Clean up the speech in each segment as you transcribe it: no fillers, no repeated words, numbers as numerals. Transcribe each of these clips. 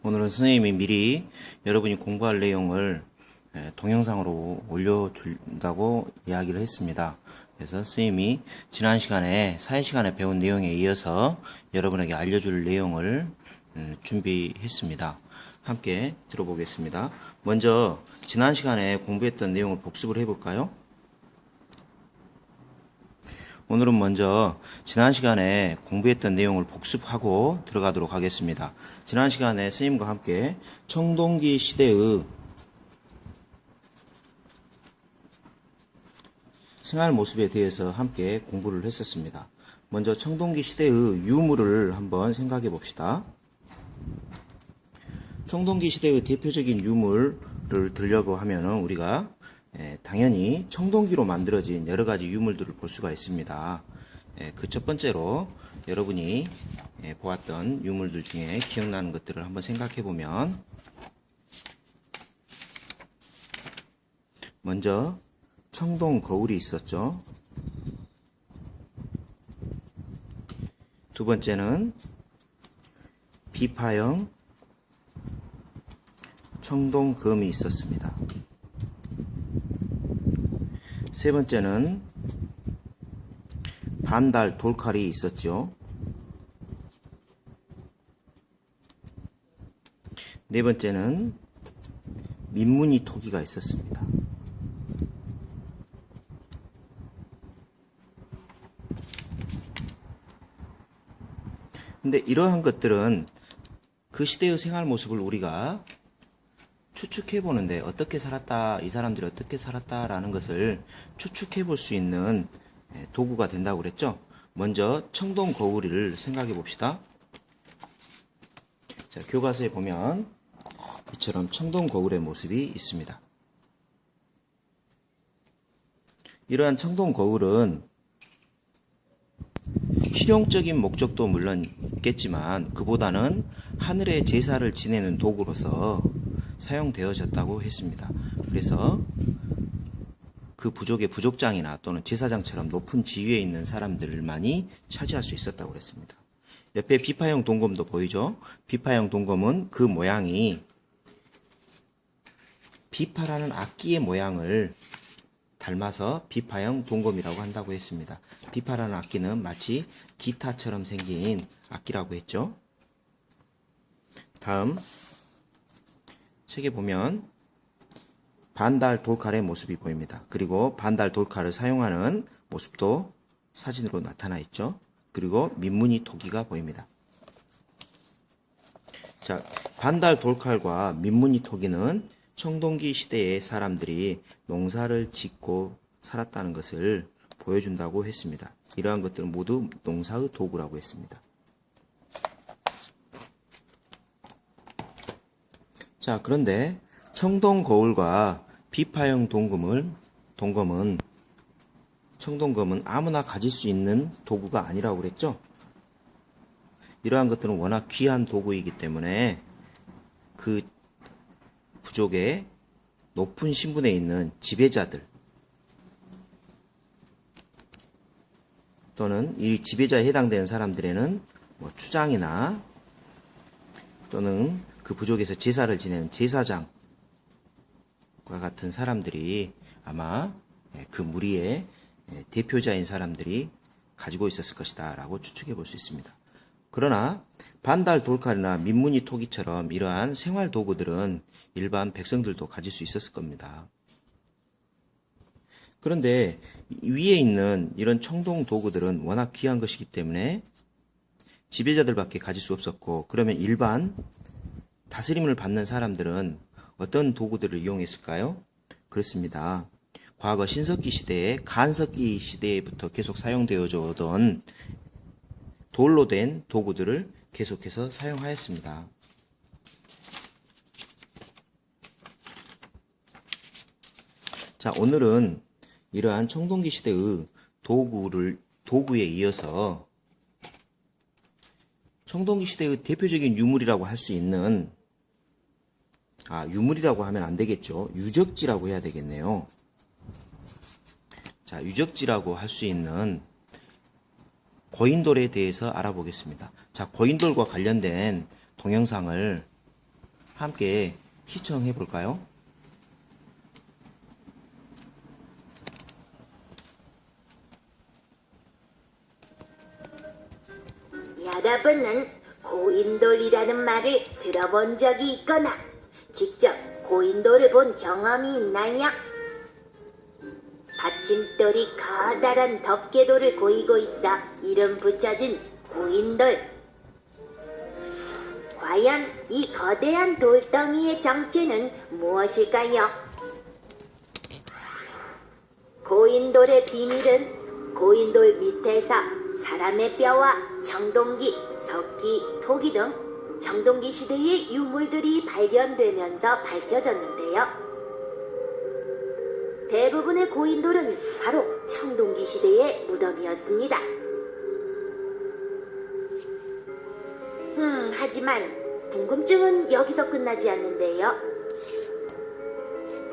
오늘은 선생님이 미리 여러분이 공부할 내용을 동영상으로 올려준다고 이야기를 했습니다. 그래서 선생님이 지난 시간에 사회시간에 배운 내용에 이어서 여러분에게 알려줄 내용을 준비했습니다. 함께 들어보겠습니다. 먼저 지난 시간에 공부했던 내용을 복습을 해볼까요? 오늘은 먼저 지난 시간에 공부했던 내용을 복습하고 들어가도록 하겠습니다. 지난 시간에 스님과 함께 청동기 시대의 생활 모습에 대해서 함께 공부를 했었습니다. 먼저 청동기 시대의 유물을 한번 생각해 봅시다. 청동기 시대의 대표적인 유물을 들려고 하면은 우리가 당연히 청동기로 만들어진 여러 가지 유물들을 볼 수가 있습니다. 그 첫 번째로 여러분이 보았던 유물들 중에 기억나는 것들을 한번 생각해 보면, 먼저 청동 거울이 있었죠. 두 번째는 비파형 청동검이 있었습니다. 세 번째는 반달 돌칼이 있었죠. 네 번째는 민무늬 토기가 있었습니다. 근데 이러한 것들은 그 시대의 생활 모습을 우리가 추측해 보는데, 어떻게 살았다, 이 사람들이 어떻게 살았다라는 것을 추측해 볼 수 있는 도구가 된다고 그랬죠. 먼저 청동 거울을 생각해 봅시다. 자, 교과서에 보면 이처럼 청동 거울의 모습이 있습니다. 이러한 청동 거울은 실용적인 목적도 물론 있겠지만 그보다는 하늘의 제사를 지내는 도구로서 사용되어졌다고 했습니다. 그래서 그 부족의 부족장이나 또는 제사장처럼 높은 지위에 있는 사람들만이 차지할 수 있었다고 그랬습니다. 옆에 비파형 동검도 보이죠? 비파형 동검은 그 모양이 비파라는 악기의 모양을 닮아서 비파형 동검이라고 한다고 했습니다. 비파라는 악기는 마치 기타처럼 생긴 악기라고 했죠. 다음 책에 보면 반달 돌칼의 모습이 보입니다. 그리고 반달 돌칼을 사용하는 모습도 사진으로 나타나 있죠. 그리고 민무늬 토기가 보입니다. 자, 반달 돌칼과 민무늬 토기는 청동기 시대의 사람들이 농사를 짓고 살았다는 것을 보여준다고 했습니다. 이러한 것들은 모두 농사의 도구라고 했습니다. 자, 그런데 청동 거울과 비파형 동검은 청동검은 아무나 가질 수 있는 도구가 아니라고 그랬죠. 이러한 것들은 워낙 귀한 도구이기 때문에 그 부족의 높은 신분에 있는 지배자들 또는 이 지배자에 해당되는 사람들에는 추장이나 또는 그 부족에서 제사를 지내는 제사장과 같은 사람들이 아마 그 무리의 대표자인 사람들이 가지고 있었을 것이다 라고 추측해 볼 수 있습니다. 그러나 반달 돌칼이나 민무늬 토기처럼 이러한 생활 도구들은 일반 백성들도 가질 수 있었을 겁니다. 그런데 위에 있는 이런 청동 도구들은 워낙 귀한 것이기 때문에 지배자들밖에 가질 수 없었고, 그러면 일반 다스림을 받는 사람들은 어떤 도구들을 이용했을까요? 그렇습니다. 과거 신석기 시대에 간석기 시대부터 계속 사용되어져 오던 돌로 된 도구들을 계속해서 사용하였습니다. 자, 오늘은 이러한 청동기 시대의 도구에 이어서 청동기 시대의 대표적인 유물이라고 할 수 있는, 유물이라고 하면 안 되겠죠. 유적지라고 해야 되겠네요. 자, 유적지라고 할 수 있는 고인돌에 대해서 알아보겠습니다. 자, 고인돌과 관련된 동영상을 함께 시청해 볼까요? 여러분은 고인돌이라는 말을 들어본 적이 있거나 직접 고인돌을 본 경험이 있나요? 받침돌이 커다란 덮개돌을 고이고 있어 이름 붙여진 고인돌. 과연 이 거대한 돌덩이의 정체는 무엇일까요? 고인돌의 비밀은 고인돌 밑에서 사람의 뼈와 청동기, 석기, 토기 등 청동기 시대의 유물들이 발견되면서 밝혀졌는데요. 대부분의 고인돌은 바로 청동기 시대의 무덤이었습니다. 하지만 궁금증은 여기서 끝나지 않는데요.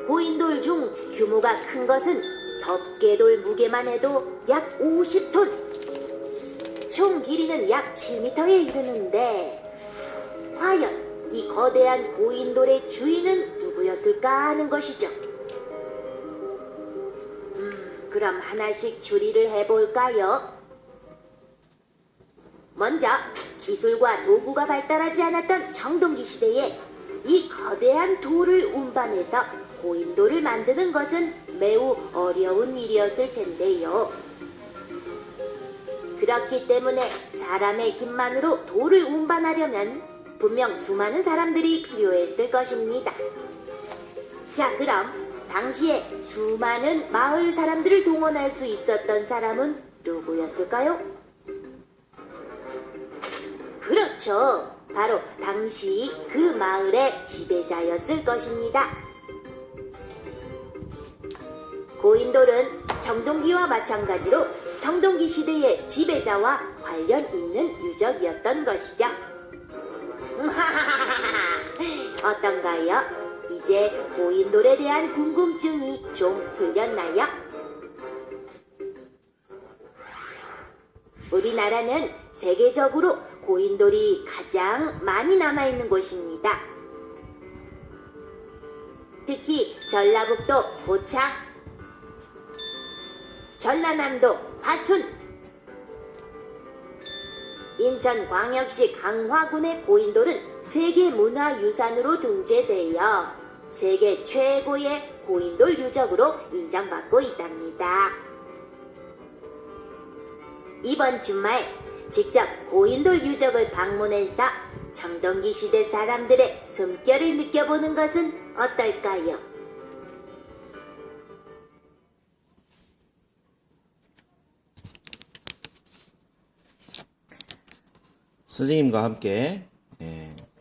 고인돌 중 규모가 큰 것은 덮개돌 무게만 해도 약 50톤, 총 길이는 약 7m에 이르는데 과연 이 거대한 고인돌의 주인은 누구였을까 하는 것이죠. 그럼 하나씩 추리를 해볼까요? 먼저 기술과 도구가 발달하지 않았던 청동기 시대에 이 거대한 돌을 운반해서 고인돌을 만드는 것은 매우 어려운 일이었을 텐데요. 그렇기 때문에 사람의 힘만으로 돌을 운반하려면 분명 수많은 사람들이 필요했을 것입니다. 자, 그럼 당시에 수많은 마을 사람들을 동원할 수 있었던 사람은 누구였을까요? 그렇죠. 바로 당시 그 마을의 지배자였을 것입니다. 고인돌은 청동기와 마찬가지로 청동기 시대의 지배자와 관련 있는 유적이었던 것이죠. 어떤가요? 이제 고인돌에 대한 궁금증이 좀 풀렸나요? 우리나라는 세계적으로 고인돌이 가장 많이 남아있는 곳입니다. 특히 전라북도 고창, 전라남도 화순, 인천광역시 강화군의 고인돌은 세계문화유산으로 등재되어 세계 최고의 고인돌 유적으로 인정받고 있답니다. 이번 주말 직접 고인돌 유적을 방문해서 청동기 시대 사람들의 숨결을 느껴보는 것은 어떨까요? 선생님과 함께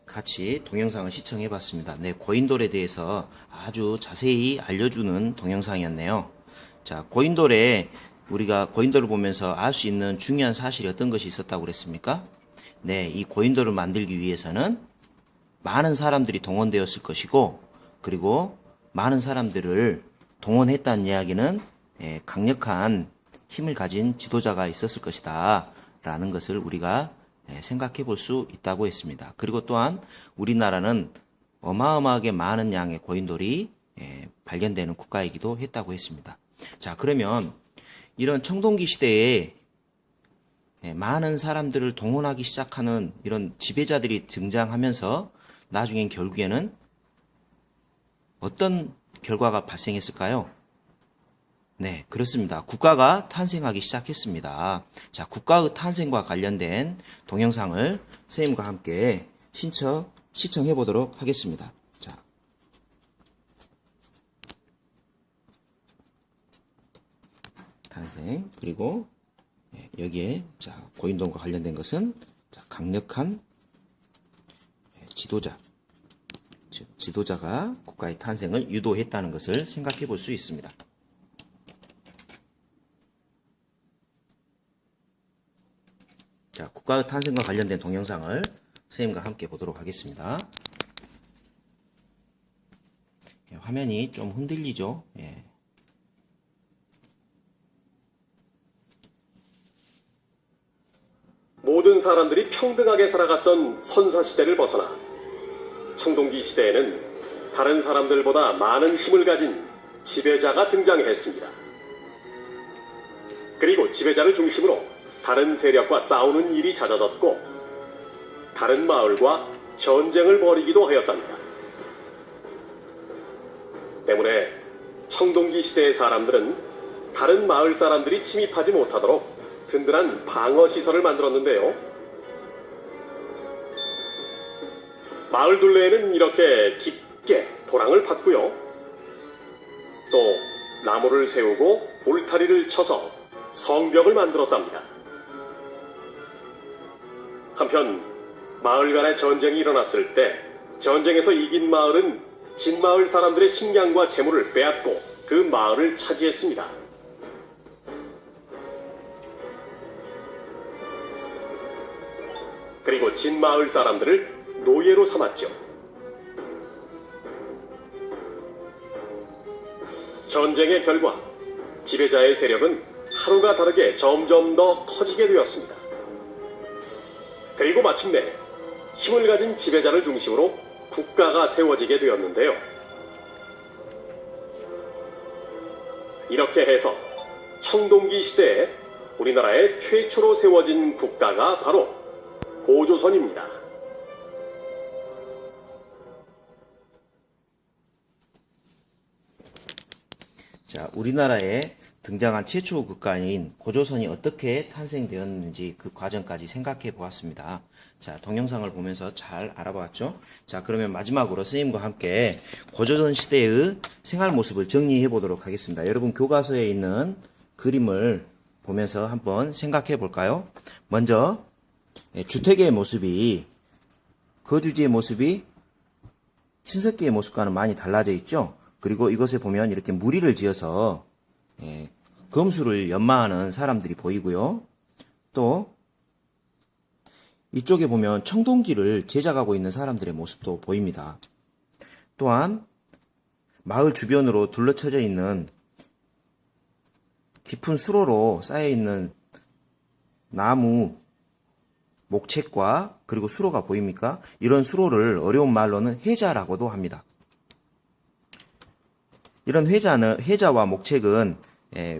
같이 동영상을 시청해 봤습니다. 네, 고인돌에 대해서 아주 자세히 알려주는 동영상이었네요. 자, 고인돌에 우리가 고인돌을 보면서 알 수 있는 중요한 사실이 어떤 것이 있었다고 그랬습니까? 네, 이 고인돌을 만들기 위해서는 많은 사람들이 동원되었을 것이고, 그리고 많은 사람들을 동원했다는 이야기는 강력한 힘을 가진 지도자가 있었을 것이다 라는 것을 우리가 생각해 볼 수 있다고 했습니다. 그리고 또한 우리나라는 어마어마하게 많은 양의 고인돌이 발견되는 국가이기도 했다고 했습니다. 자, 그러면 이런 청동기 시대에 많은 사람들을 동원하기 시작하는 이런 지배자들이 등장하면서 나중엔 결국에는 어떤 결과가 발생했을까요? 네, 그렇습니다. 국가가 탄생하기 시작했습니다. 자, 국가의 탄생과 관련된 동영상을 선생님과 함께 시청해 보도록 하겠습니다. 자, 탄생, 그리고 여기에 자, 고인돌과 관련된 것은 자, 강력한 지도자, 즉 지도자가 국가의 탄생을 유도했다는 것을 생각해 볼 수 있습니다. 자, 국가의 탄생과 관련된 동영상을 선생님과 함께 보도록 하겠습니다. 화면이 좀 흔들리죠? 예. 모든 사람들이 평등하게 살아갔던 선사시대를 벗어나 청동기 시대에는 다른 사람들보다 많은 힘을 가진 지배자가 등장했습니다. 그리고 지배자를 중심으로 다른 세력과 싸우는 일이 잦아졌고 다른 마을과 전쟁을 벌이기도 하였답니다. 때문에 청동기 시대의 사람들은 다른 마을 사람들이 침입하지 못하도록 든든한 방어 시설을 만들었는데요. 마을 둘레에는 이렇게 깊게 도랑을 팠고요. 또 나무를 세우고 울타리를 쳐서 성벽을 만들었답니다. 한편 마을 간의 전쟁이 일어났을 때 전쟁에서 이긴 마을은 진 마을 사람들의 식량과 재물을 빼앗고 그 마을을 차지했습니다. 그리고 진 마을 사람들을 노예로 삼았죠. 전쟁의 결과 지배자의 세력은 하루가 다르게 점점 더 커지게 되었습니다. 그리고 마침내 힘을 가진 지배자를 중심으로 국가가 세워지게 되었는데요. 이렇게 해서 청동기 시대에 우리나라에 최초로 세워진 국가가 바로 고조선입니다. 자, 우리나라에 등장한 최초 국가인 고조선이 어떻게 탄생되었는지 그 과정까지 생각해 보았습니다. 자, 동영상을 보면서 잘 알아봤죠? 자, 그러면 마지막으로 선생님과 함께 고조선 시대의 생활 모습을 정리해 보도록 하겠습니다. 여러분 교과서에 있는 그림을 보면서 한번 생각해 볼까요? 먼저 주택의 모습이 거주지의 모습이 신석기의 모습과는 많이 달라져 있죠? 그리고 이것에 보면 이렇게 무리를 지어서 검수를 연마하는 사람들이 보이고요. 또 이쪽에 보면 청동기를 제작하고 있는 사람들의 모습도 보입니다. 또한 마을 주변으로 둘러쳐져 있는 깊은 수로로 쌓여있는 나무, 목책과 그리고 수로가 보입니까? 이런 수로를 어려운 말로는 해자라고도 합니다. 이런 해자와 목책은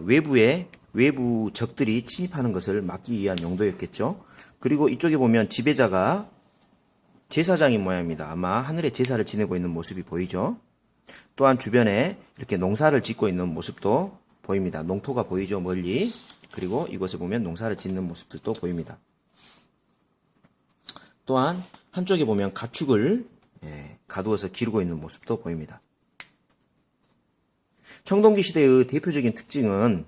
외부 적들이 침입하는 것을 막기 위한 용도였겠죠. 그리고 이쪽에 보면 지배자가 제사장인 모양입니다. 아마 하늘에 제사를 지내고 있는 모습이 보이죠. 또한 주변에 이렇게 농사를 짓고 있는 모습도 보입니다. 농토가 보이죠, 멀리. 그리고 이곳에 보면 농사를 짓는 모습들도 보입니다. 또한 한쪽에 보면 가축을 가두어서 기르고 있는 모습도 보입니다. 청동기 시대의 대표적인 특징은,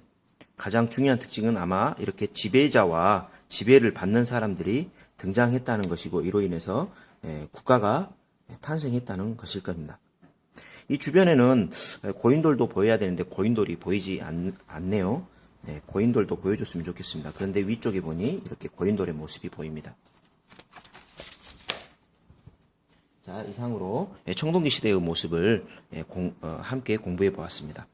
가장 중요한 특징은 아마 이렇게 지배자와 지배를 받는 사람들이 등장했다는 것이고, 이로 인해서 국가가 탄생했다는 것일 겁니다. 이 주변에는 고인돌도 보여야 되는데 고인돌이 보이지 않네요. 고인돌도 보여줬으면 좋겠습니다. 그런데 위쪽에 보니 이렇게 고인돌의 모습이 보입니다. 자, 이상으로 청동기 시대의 모습을 함께 공부해 보았습니다.